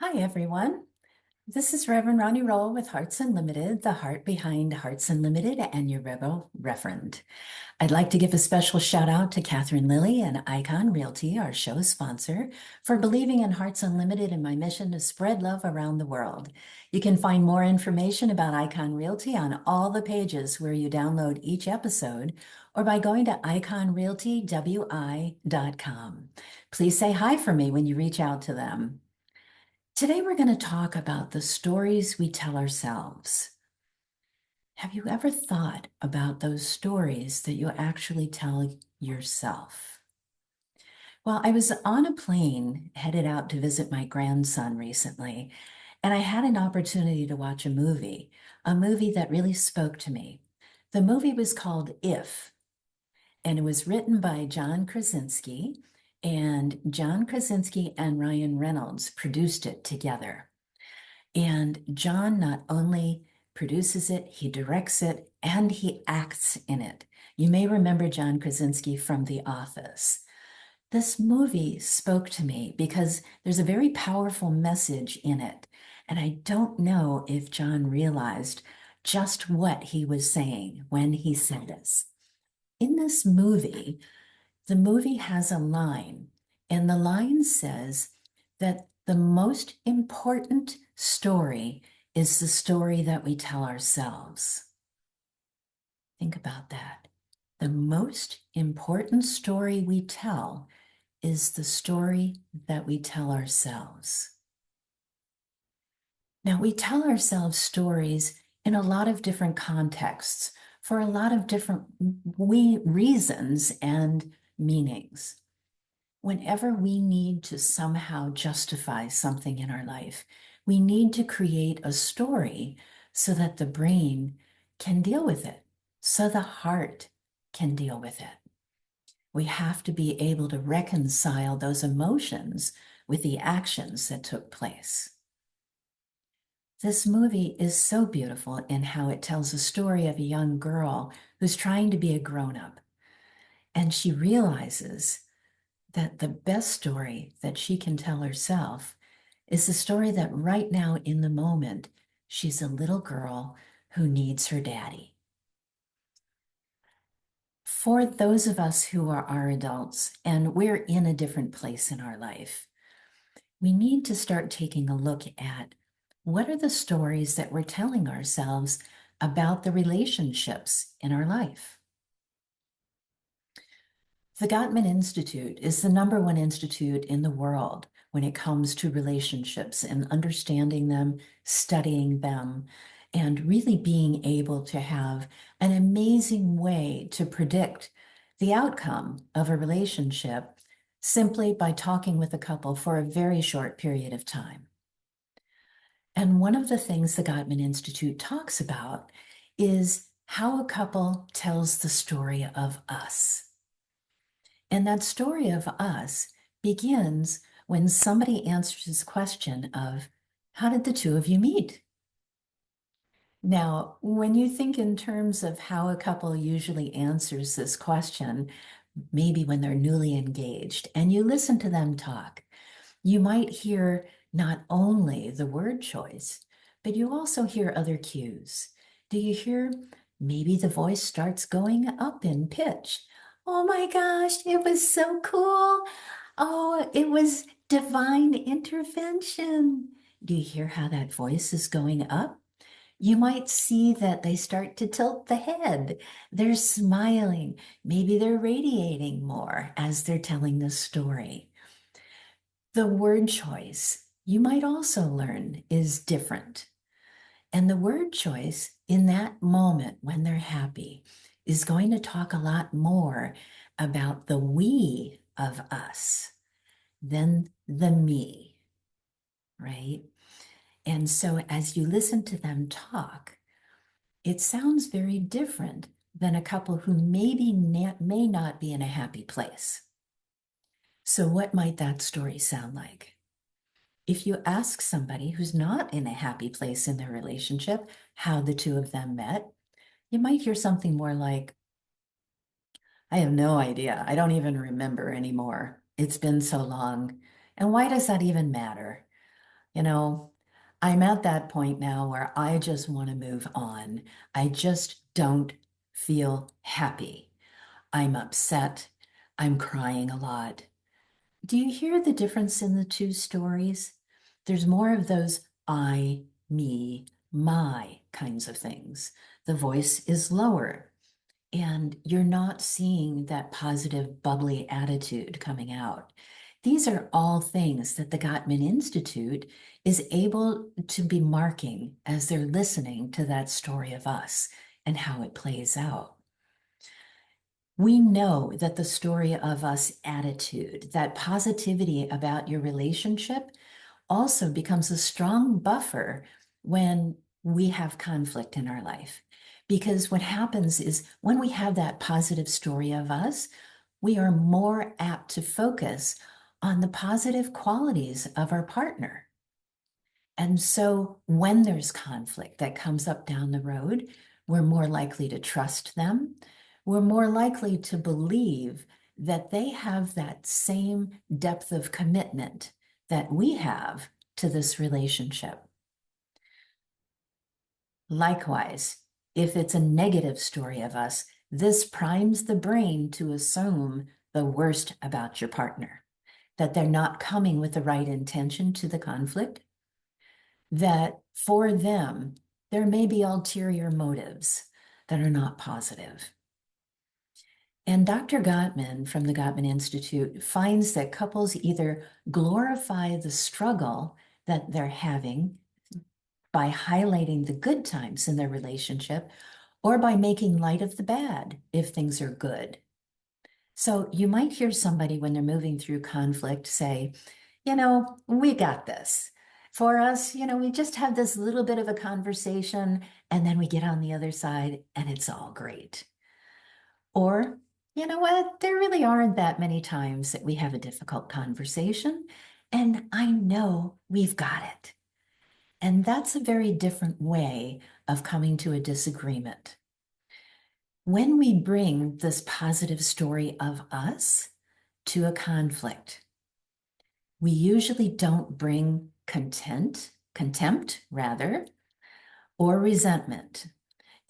Hi, everyone. This is Reverend Ronnie Roll with Hearts Unlimited, the heart behind Hearts Unlimited, and your Rebel Reverend. I'd like to give a special shout out to Catherine Lilly and Icon Realty, our show sponsor, for believing in Hearts Unlimited and my mission to spread love around the world. You can find more information about Icon Realty on all the pages where you download each episode or by going to iconrealtywi.com. Please say hi for me when you reach out to them. Today, we're going to talk about the stories we tell ourselves. Have you ever thought about those stories that you actually tell yourself? Well, I was on a plane headed out to visit my grandson recently, and I had an opportunity to watch a movie that really spoke to me. The movie was called If, and it was written by John Krasinski, and John Krasinski and Ryan Reynolds produced it together. And John not only produces it, he directs it, and he acts in it. You may remember John Krasinski from The Office. This movie spoke to me because there's a very powerful message in it. And I don't know if John realized just what he was saying when he said this. In this movie, the movie has a line, and the line says that the most important story is the story that we tell ourselves. Think about that. The most important story we tell is the story that we tell ourselves. Now, we tell ourselves stories in a lot of different contexts for a lot of different reasons and meanings. Whenever we need to somehow justify something in our life, we need to create a story so that the brain can deal with it, so the heart can deal with it. We have to be able to reconcile those emotions with the actions that took place. This movie is so beautiful in how it tells a story of a young girl who's trying to be a grown-up, and she realizes that the best story that she can tell herself is the story that right now in the moment, she's a little girl who needs her daddy. For those of us who are our adults and we're in a different place in our life, we need to start taking a look at what are the stories that we're telling ourselves about the relationships in our life. The Gottman Institute is the #1 institute in the world when it comes to relationships and understanding them, studying them, and really being able to have an amazing way to predict the outcome of a relationship simply by talking with a couple for a very short period of time. And one of the things the Gottman Institute talks about is how a couple tells the story of us. And that story of us begins when somebody answers this question of, how did the two of you meet? Now, when you think in terms of how a couple usually answers this question, maybe when they're newly engaged, and you listen to them talk, you might hear not only the word choice, but you also hear other cues. Do you hear maybe the voice starts going up in pitch? Oh my gosh, it was so cool. Oh, it was divine intervention. Do you hear how that voice is going up? You might see that they start to tilt the head. They're smiling. Maybe they're radiating more as they're telling the story. The word choice, you might also learn, is different. And the word choice in that moment when they're happy is going to talk a lot more about the we of us than the me, right? And so as you listen to them talk, it sounds very different than a couple who may not be in a happy place. So what might that story sound like? If you ask somebody who's not in a happy place in their relationship how the two of them met, you might hear something more like, I have no idea. I don't even remember anymore. It's been so long. And why does that even matter? you know, I'm at that point now where I just want to move on. I just don't feel happy. I'm upset. I'm crying a lot. Do you hear the difference in the two stories? There's more of those I, me, my kinds of things. The voice is lower, and you're not seeing that positive, bubbly attitude coming out. These are all things that the Gottman Institute is able to be marking as they're listening to that story of us and how it plays out. We know that the story of us attitude, that positivity about your relationship, also becomes a strong buffer when we have conflict in our life. Because what happens is when we have that positive story of us, we are more apt to focus on the positive qualities of our partner. And so when there's conflict that comes up down the road, we're more likely to trust them. We're more likely to believe that they have that same depth of commitment that we have to this relationship. Likewise, if it's a negative story of us, this primes the brain to assume the worst about your partner, that they're not coming with the right intention to the conflict, that for them, there may be ulterior motives that are not positive. And Dr. Gottman from the Gottman Institute finds that couples either glorify the struggle that they're having by highlighting the good times in their relationship or by making light of the bad if things are good. So you might hear somebody when they're moving through conflict say, we got this. For us, we just have this little bit of a conversation and then we get on the other side and it's all great. Or, you know what, there really aren't that many times that we have a difficult conversation and I know we've got it. And that's a very different way of coming to a disagreement. When we bring this positive story of us to a conflict, we usually don't bring contempt rather, or resentment.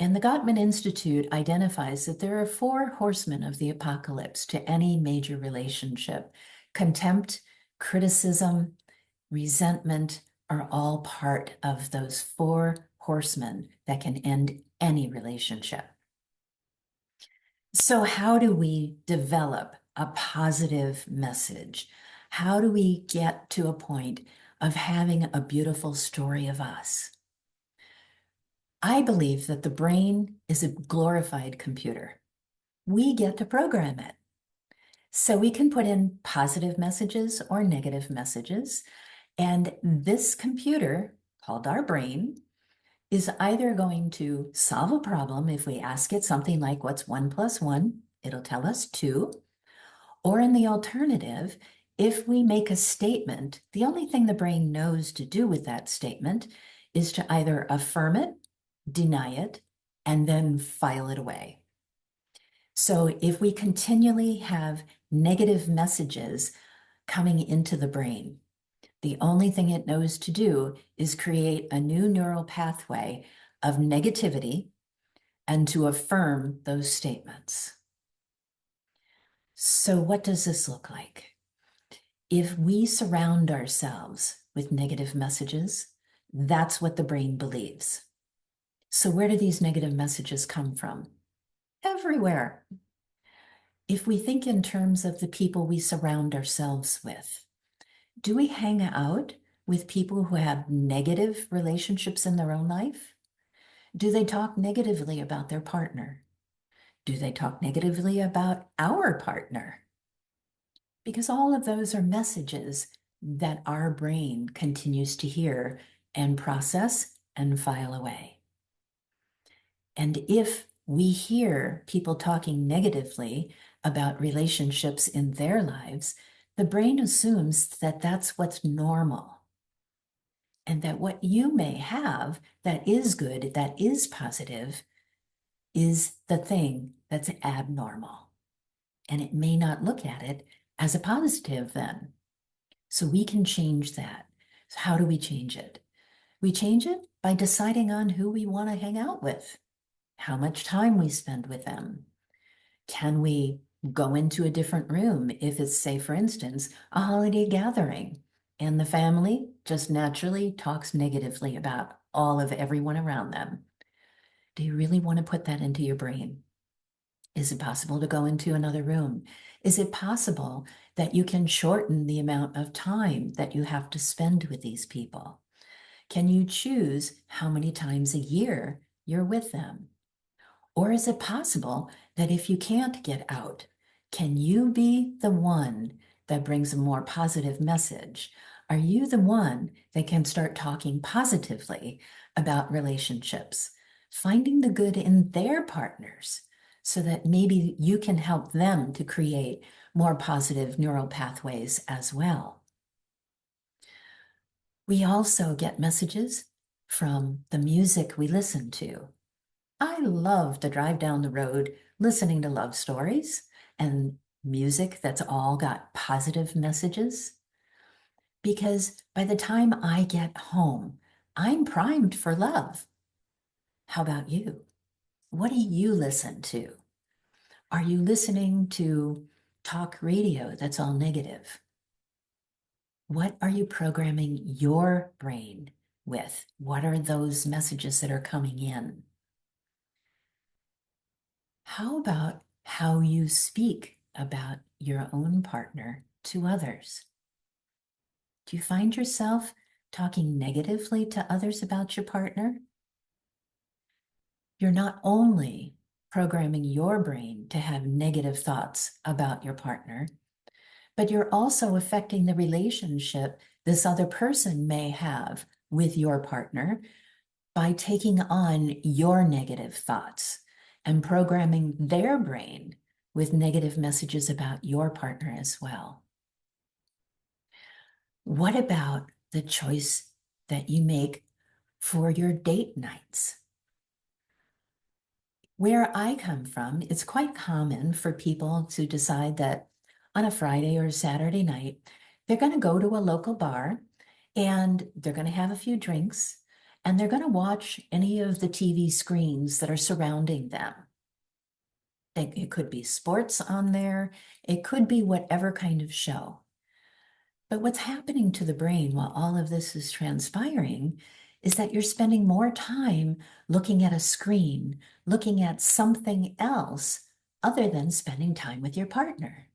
And the Gottman Institute identifies that there are 4 horsemen of the apocalypse to any major relationship. Contempt, criticism, resentment are all part of those 4 horsemen that can end any relationship. So how do we develop a positive message? How do we get to a point of having a beautiful story of us? I believe that the brain is a glorified computer. We get to program it. So we can put in positive messages or negative messages. And this computer, called our brain, is either going to solve a problem if we ask it something like, what's 1 + 1? It'll tell us 2. Or in the alternative, if we make a statement, the only thing the brain knows to do with that statement is to either affirm it, deny it, and then file it away. So if we continually have negative messages coming into the brain, the only thing it knows to do is create a new neural pathway of negativity and to affirm those statements. So what does this look like? If we surround ourselves with negative messages, that's what the brain believes. So where do these negative messages come from? Everywhere. If we think in terms of the people we surround ourselves with, do we hang out with people who have negative relationships in their own life? Do they talk negatively about their partner? Do they talk negatively about our partner? Because all of those are messages that our brain continues to hear and process and file away. And if we hear people talking negatively about relationships in their lives, the brain assumes that that's what's normal. And that what you may have that is good, that is positive, is the thing that's abnormal. And it may not look at it as a positive then. So we can change that. So how do we change it? We change it by deciding on who we want to hang out with, how much time we spend with them. Can we go into a different room if it's, say, for instance, a holiday gathering and the family just naturally talks negatively about all of everyone around them? Do you really want to put that into your brain? Is it possible to go into another room? Is it possible that you can shorten the amount of time that you have to spend with these people? Can you choose how many times a year you're with them? Or is it possible that if you can't get out, can you be the one that brings a more positive message? Are you the one that can start talking positively about relationships, finding the good in their partners so that maybe you can help them to create more positive neural pathways as well? We also get messages from the music we listen to. I love to drive down the road listening to love stories and music that's all got positive messages, because by the time I get home, I'm primed for love. How about you? What do you listen to? Are you listening to talk radio that's all negative? What are you programming your brain with? What are those messages that are coming in? How about how you speak about your own partner to others? Do you find yourself talking negatively to others about your partner? You're not only programming your brain to have negative thoughts about your partner, but you're also affecting the relationship this other person may have with your partner by taking on your negative thoughts and programming their brain with negative messages about your partner as well. What about the choice that you make for your date nights? Where I come from, it's quite common for people to decide that on a Friday or Saturday night, they're going to go to a local bar and they're going to have a few drinks and they're going to watch any of the TV screens that are surrounding them. It could be sports on there, it could be whatever kind of show. But what's happening to the brain while all of this is transpiring is that you're spending more time looking at a screen, looking at something else other than spending time with your partner.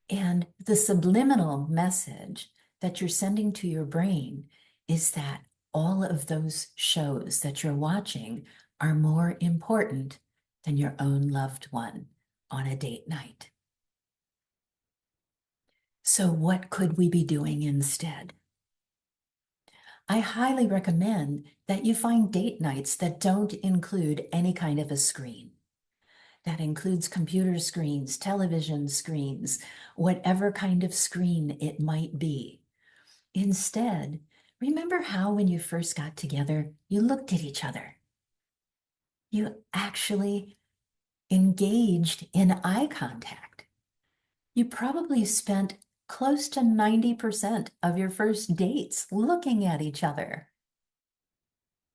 And the subliminal message that you're sending to your brain is that all of those shows that you're watching are more important than your own loved one on a date night. So what could we be doing instead? I highly recommend that you find date nights that don't include any kind of a screen. That includes computer screens, television screens, whatever kind of screen it might be. Instead, remember how when you first got together, you looked at each other. You actually engaged in eye contact. You probably spent close to 90% of your first dates looking at each other.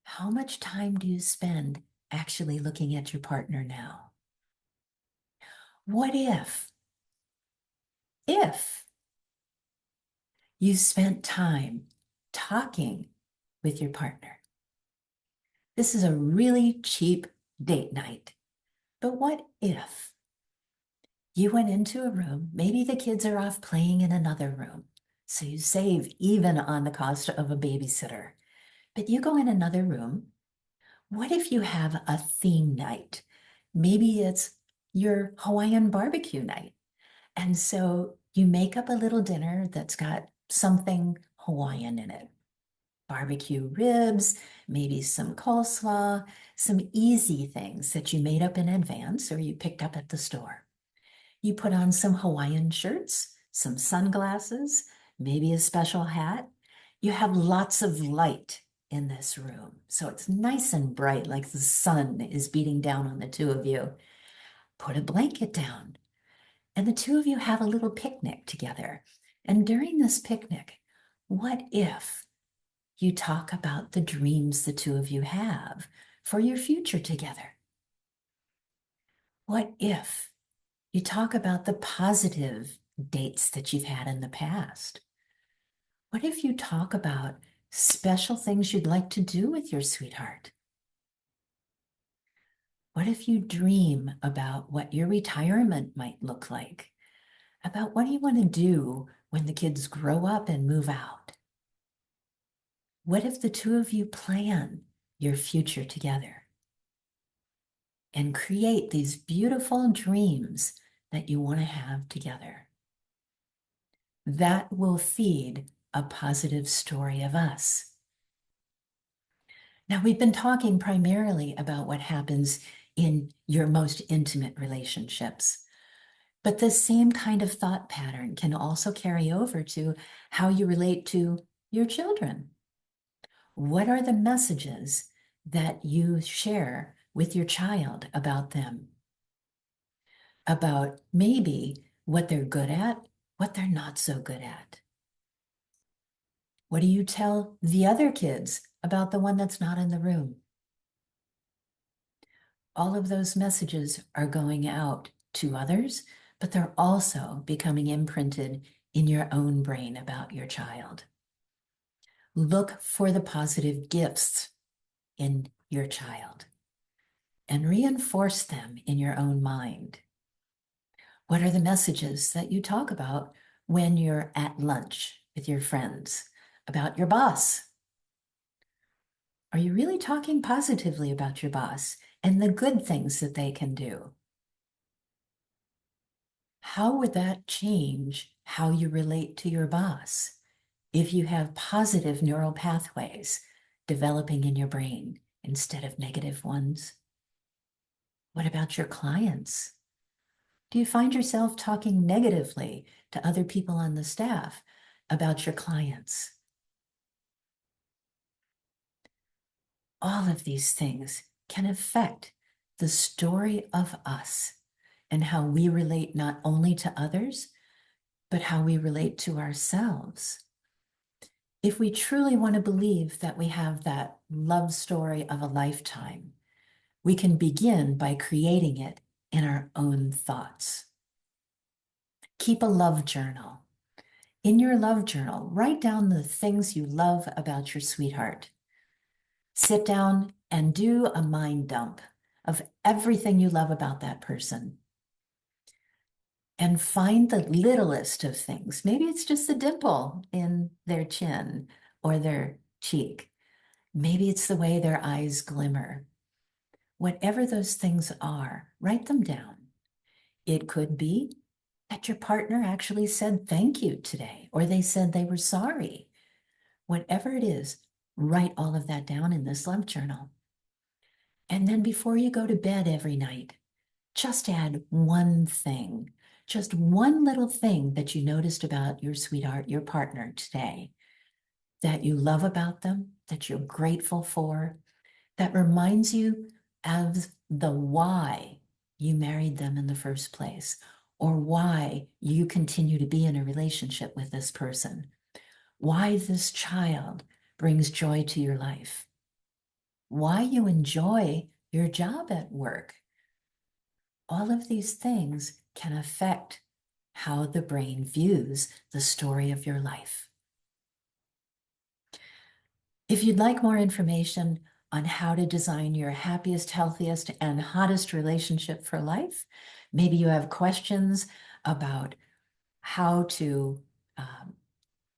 How much time do you spend actually looking at your partner now? What if you spent time talking with your partner? This is a really cheap date night. But what if you went into a room, maybe the kids are off playing in another room, so you save even on the cost of a babysitter, but you go in another room. What if you have a theme night? Maybe it's your Hawaiian barbecue night. And so you make up a little dinner that's got something Hawaiian in it. Barbecue ribs, maybe some coleslaw, some easy things that you made up in advance or you picked up at the store. You put on some Hawaiian shirts, some sunglasses, maybe a special hat. You have lots of light in this room. So it's nice and bright, like the sun is beating down on the two of you. Put a blanket down, and the two of you have a little picnic together. And during this picnic, What if you talk about the dreams the two of you have for your future together? What if you talk about the positive dates that you've had in the past? What if you talk about special things you'd like to do with your sweetheart? What if you dream about what your retirement might look like? About what do you want to do when the kids grow up and move out? What if the two of you plan your future together and create these beautiful dreams that you want to have together? That will feed a positive story of us. Now, we've been talking primarily about what happens in your most intimate relationships, but the same kind of thought pattern can also carry over to how you relate to your children. What are the messages that you share with your child about them? About maybe what they're good at, what they're not so good at. What do you tell the other kids about the one that's not in the room? All of those messages are going out to others, but they're also becoming imprinted in your own brain about your child. Look for the positive gifts in your child and reinforce them in your own mind. What are the messages that you talk about when you're at lunch with your friends about your boss? Are you really talking positively about your boss and the good things that they can do? How would that change how you relate to your boss if you have positive neural pathways developing in your brain instead of negative ones? What about your clients? Do you find yourself talking negatively to other people on the staff about your clients? All of these things can affect the story of us and how we relate not only to others, but how we relate to ourselves. If we truly want to believe that we have that love story of a lifetime, we can begin by creating it in our own thoughts. Keep a love journal. In your love journal, write down the things you love about your sweetheart. Sit down and do a mind dump of everything you love about that person. And find the littlest of things. Maybe it's just the dimple in their chin or their cheek. Maybe it's the way their eyes glimmer. Whatever those things are, write them down. It could be that your partner actually said thank you today, or they said they were sorry. Whatever it is, write all of that down in this love journal. And then before you go to bed every night, just add one thing, just one little thing that you noticed about your sweetheart, your partner today, that you love about them, that you're grateful for, that reminds you of the why you married them in the first place, or why you continue to be in a relationship with this person, why this child brings joy to your life, why you enjoy your job at work. All of these things can affect how the brain views the story of your life. If you'd like more information on how to design your happiest, healthiest, and hottest relationship for life, maybe you have questions about how to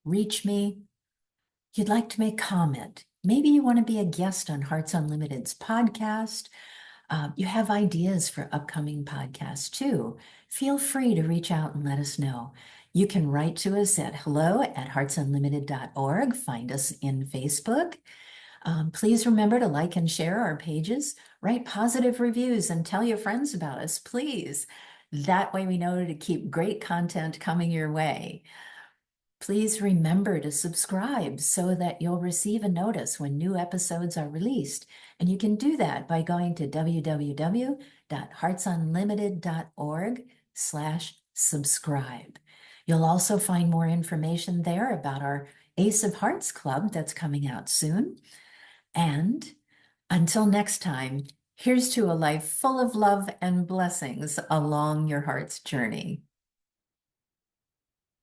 reach me, you'd like to make comment, maybe you want to be a guest on Hearts Unlimited's podcast, you have ideas for upcoming podcasts too, feel free to reach out and let us know. You can write to us at hello@heartsunlimited.org. Find us in Facebook. Please remember to like and share our pages, write positive reviews, and tell your friends about us, please. That way we know to keep great content coming your way. Please remember to subscribe so that you'll receive a notice when new episodes are released. And you can do that by going to www.heartsunlimited.org/subscribe. You'll also find more information there about our Ace of Hearts Club that's coming out soon. And until next time, here's to a life full of love and blessings along your heart's journey.